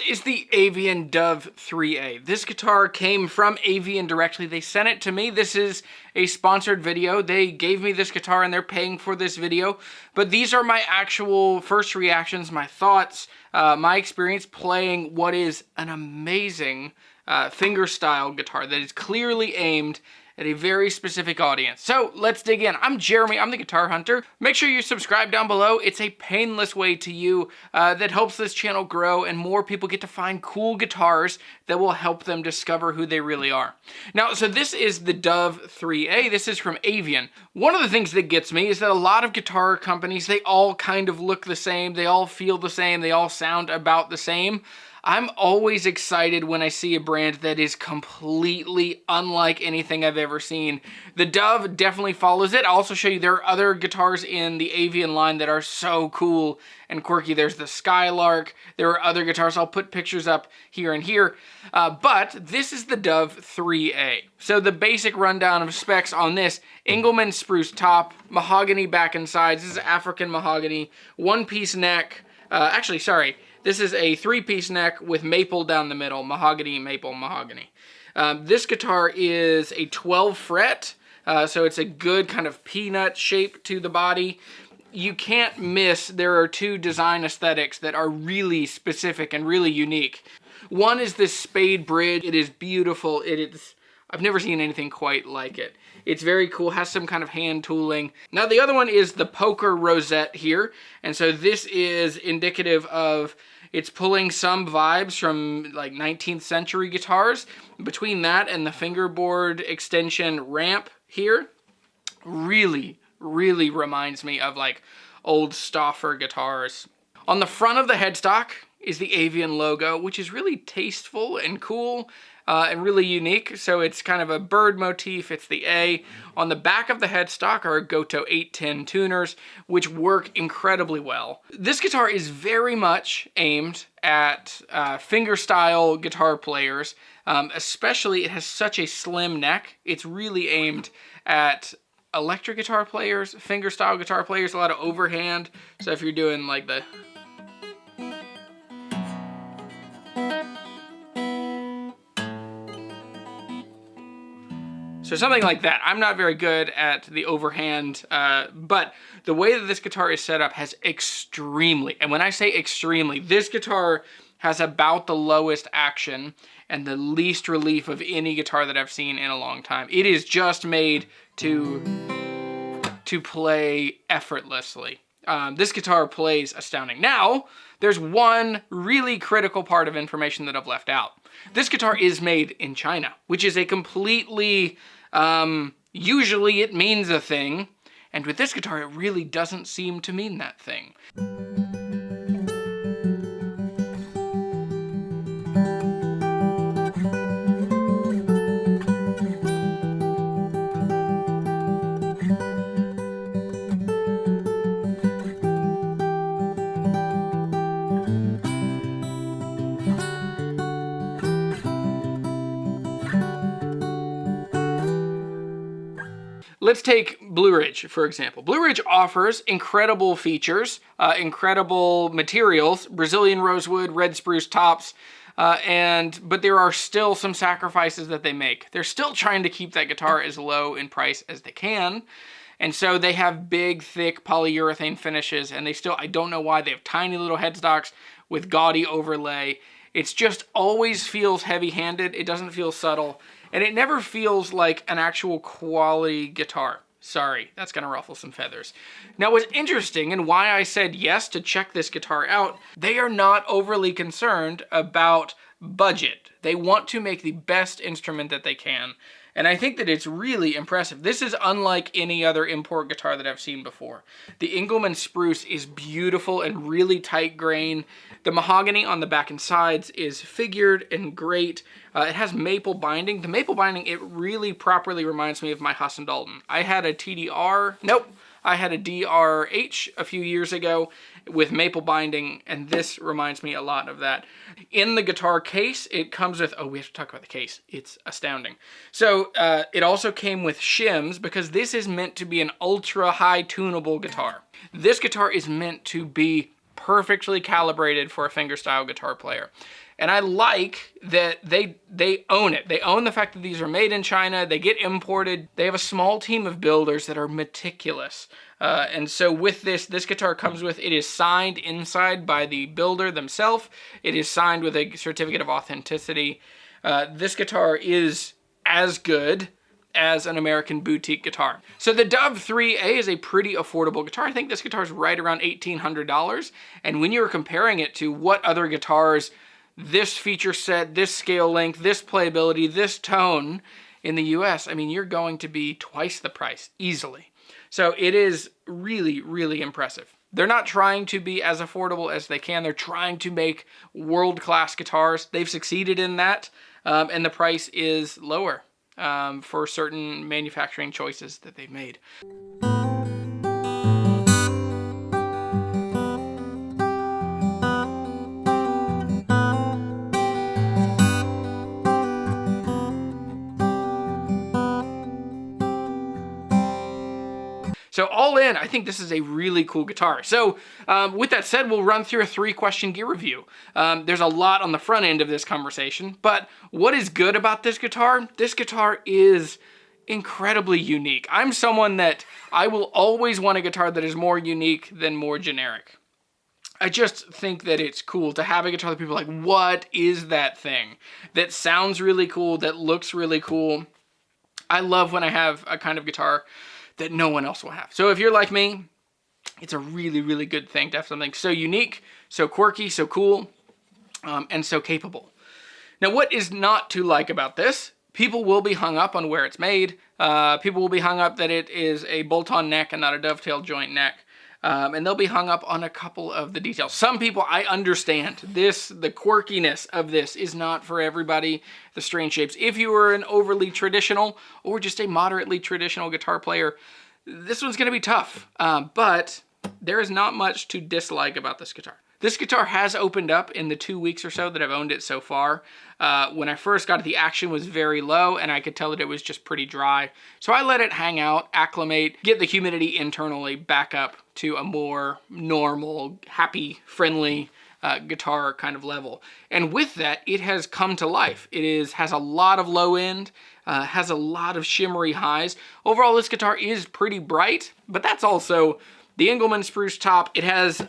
is the Avian Dove 3A. This guitar came from Avian directly. They sent it to me. This is a sponsored video. They gave me this guitar and they're paying for this video. But these are my actual first reactions, my thoughts, my experience playing what is an amazing fingerstyle guitar that is clearly aimed at a very specific audience. So let's dig in. I'm Jeremy, I'm the Guitar Hunter. Make sure you subscribe down below. It's a painless way to you that helps this channel grow and more people get to find cool guitars that will help them discover who they really are. Now, so this is the Dove 3A. This is from Avian. One of the things that gets me is that a lot of guitar companies, they all kind of look the same, they all feel the same, they all sound about the same. I'm always excited when I see a brand that is completely unlike anything I've ever seen. The Dove definitely follows it. I'll also show you there are other guitars in the Avian line that are so cool and quirky. There's the Skylark. There are other guitars. I'll put pictures up here and here. But this is the Dove 3A. So the basic rundown of specs on this: Engelmann spruce top, mahogany back and sides. This is African mahogany, one-piece neck. This is a three-piece neck with maple down the middle, mahogany, maple, mahogany. This guitar is a 12 fret, so it's a good kind of peanut shape to the body. You can't miss, there are two design aesthetics that are really specific and really unique. One is this spade bridge. It is beautiful. I've never seen anything quite like it. It's very cool, has some kind of hand tooling. Now the other one is the poker rosette here, and so this is indicative of, it's pulling some vibes from like 19th century guitars. Between that and the fingerboard extension ramp here, really reminds me of like old Stauffer guitars. On the front of the headstock is the Avian logo, which is really tasteful and cool. And really unique, so it's kind of a bird motif, it's the A. On the back of the headstock are Goto 810 tuners, which work incredibly well. This guitar is very much aimed at fingerstyle guitar players, especially it has such a slim neck. It's really aimed at electric guitar players, fingerstyle guitar players, a lot of overhand. So if you're doing like the... So something like that. I'm not very good at the overhand, but the way that this guitar is set up has extremely, and when I say extremely, this guitar has about the lowest action and the least relief of any guitar that I've seen in a long time. It is just made to play effortlessly. This guitar plays astounding. Now, there's one really critical part of information that I've left out. This guitar is made in China, which is a completely... usually it means a thing, and with this guitar it really doesn't seem to mean that thing. Let's take Blue Ridge, for example. Blue Ridge offers incredible features, incredible materials, Brazilian rosewood, red spruce tops, but there are still some sacrifices that they make. They're still trying to keep that guitar as low in price as they can, and so they have big, thick polyurethane finishes, and I don't know why, they have tiny little headstocks with gaudy overlay. It's just always feels heavy-handed, it doesn't feel subtle, and it never feels like an actual quality guitar. Sorry, that's gonna ruffle some feathers. Now what's interesting, and why I said yes to check this guitar out, they are not overly concerned about budget. They want to make the best instrument that they can. And I think that it's really impressive. This is unlike any other import guitar that I've seen before. The Engelmann spruce is beautiful and really tight grain. The mahogany on the back and sides is figured and great. It has maple binding. The maple binding, it really properly reminds me of my Husson Dalton. I had a I had a DRH a few years ago with maple binding, and this reminds me a lot of that. In the guitar case, it comes with, oh, we have to talk about the case. It's astounding. So it also came with shims, because this is meant to be an ultra high tunable guitar. This guitar is meant to be perfectly calibrated for a fingerstyle guitar player. And I like that they own it. They own the fact that these are made in China. They get imported. They have a small team of builders that are meticulous. And so with this guitar comes with, it is signed inside by the builder themselves. It is signed with a certificate of authenticity. This guitar is as good as an American boutique guitar. So the Dove 3A is a pretty affordable guitar. I think this guitar is right around $1,800. And when you're comparing it to what other guitars, this feature set, this scale length, this playability, this tone in the US, I mean, you're going to be twice the price easily. So it is really, really impressive. They're not trying to be as affordable as they can. They're trying to make world-class guitars. They've succeeded in that, and the price is lower for certain manufacturing choices that they've made. So all in, I think this is a really cool guitar. So with that said, we'll run through a 3-question gear review. There's a lot on the front end of this conversation, but what is good about this guitar? This guitar is incredibly unique. I'm someone that I will always want a guitar that is more unique than more generic. I just think that it's cool to have a guitar that people are like, what is that thing? That sounds really cool, that looks really cool. I love when I have a kind of guitar that no one else will have. So if you're like me, it's a really, really good thing to have something so unique, so quirky, so cool, and so capable. Now, what is not to like about this? People will be hung up on where it's made. People will be hung up that it is a bolt-on neck and not a dovetail joint neck. And they'll be hung up on a couple of the details. Some people, I understand this, the quirkiness of this is not for everybody, the strange shapes. If you are an overly traditional or just a moderately traditional guitar player, this one's gonna be tough. But there is not much to dislike about this guitar. This guitar has opened up in the 2 weeks or so that I've owned it so far. When I first got it, the action was very low and I could tell that it was just pretty dry. So I let it hang out, acclimate, get the humidity internally back up to a more normal, happy, friendly guitar kind of level. And with that, it has come to life. It has a lot of low end, has a lot of shimmery highs. Overall, this guitar is pretty bright, but that's also the Engelmann spruce top. It has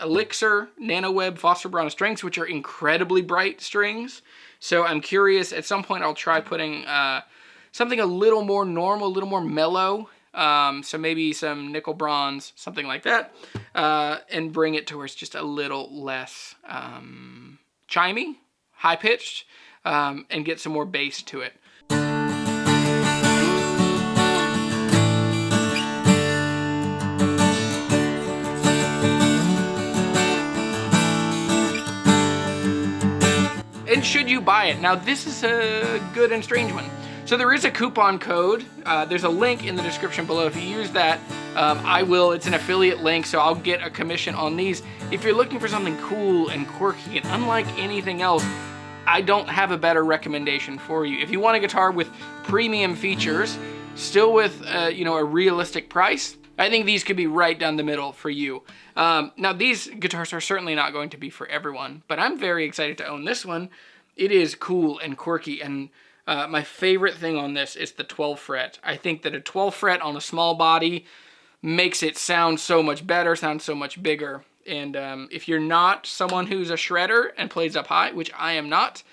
Elixir NanoWeb phosphor bronze strings, which are incredibly bright strings. So I'm curious, at some point I'll try putting something a little more normal, a little more mellow. So maybe some nickel bronze, something like that, and bring it to where it's just a little less chimey, high-pitched, and get some more bass to it. And should you buy it? Now this is a good and strange one. So there is a coupon code. There's a link in the description below. If you use that, it's an affiliate link, so I'll get a commission on these. If you're looking for something cool and quirky and unlike anything else, I don't have a better recommendation for you. If you want a guitar with premium features, still with a realistic price, I think these could be right down the middle for you. Now these guitars are certainly not going to be for everyone, but I'm very excited to own this one. It is cool and quirky, and my favorite thing on this is the 12 fret. I think that a 12 fret on a small body makes it sound so much better, sound so much bigger. And if you're not someone who's a shredder and plays up high, which I am not,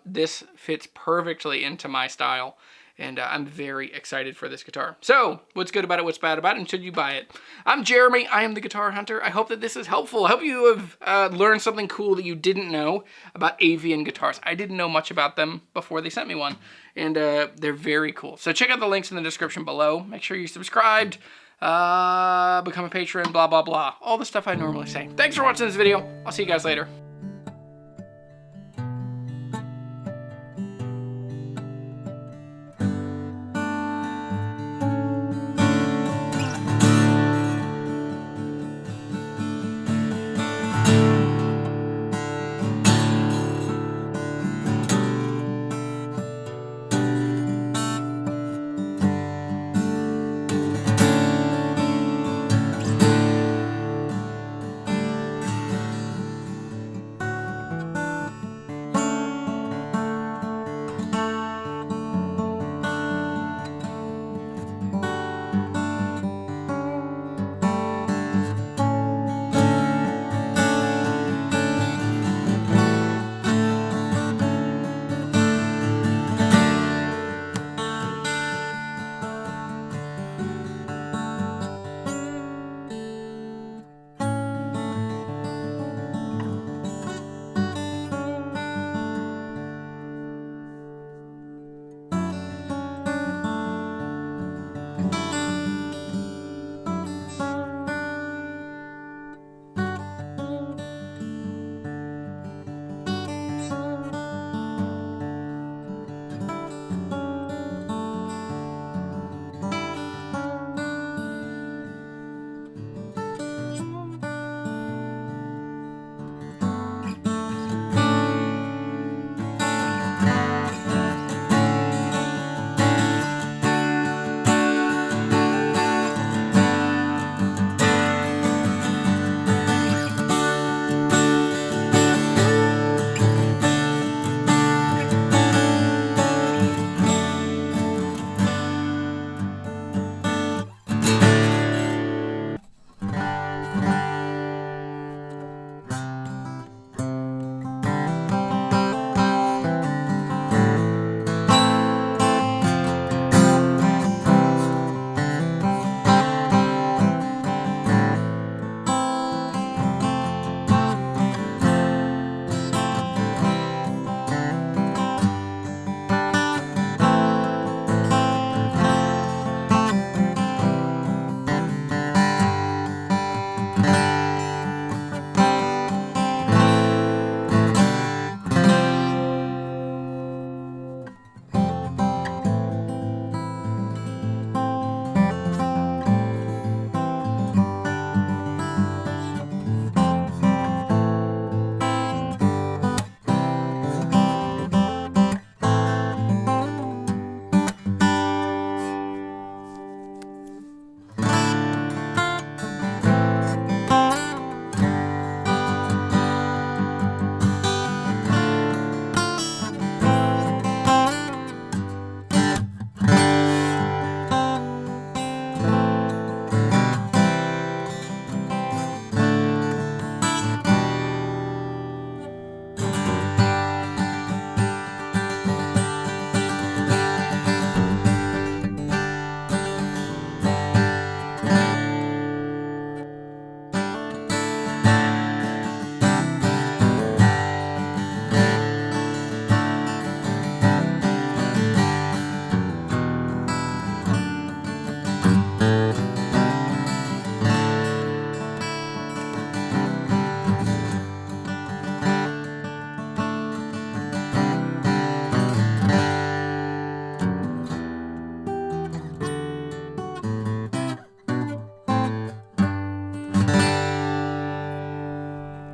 this fits perfectly into my style. And I'm very excited for this guitar. So, what's good about it, what's bad about it, and should you buy it? I'm Jeremy, I am the Guitar Hunter. I hope that this is helpful. I hope you have learned something cool that you didn't know about Avian guitars. I didn't know much about them before they sent me one. And they're very cool. So check out the links in the description below. Make sure you're subscribed, become a patron, blah, blah, blah. All the stuff I normally say. Thanks for watching this video. I'll see you guys later.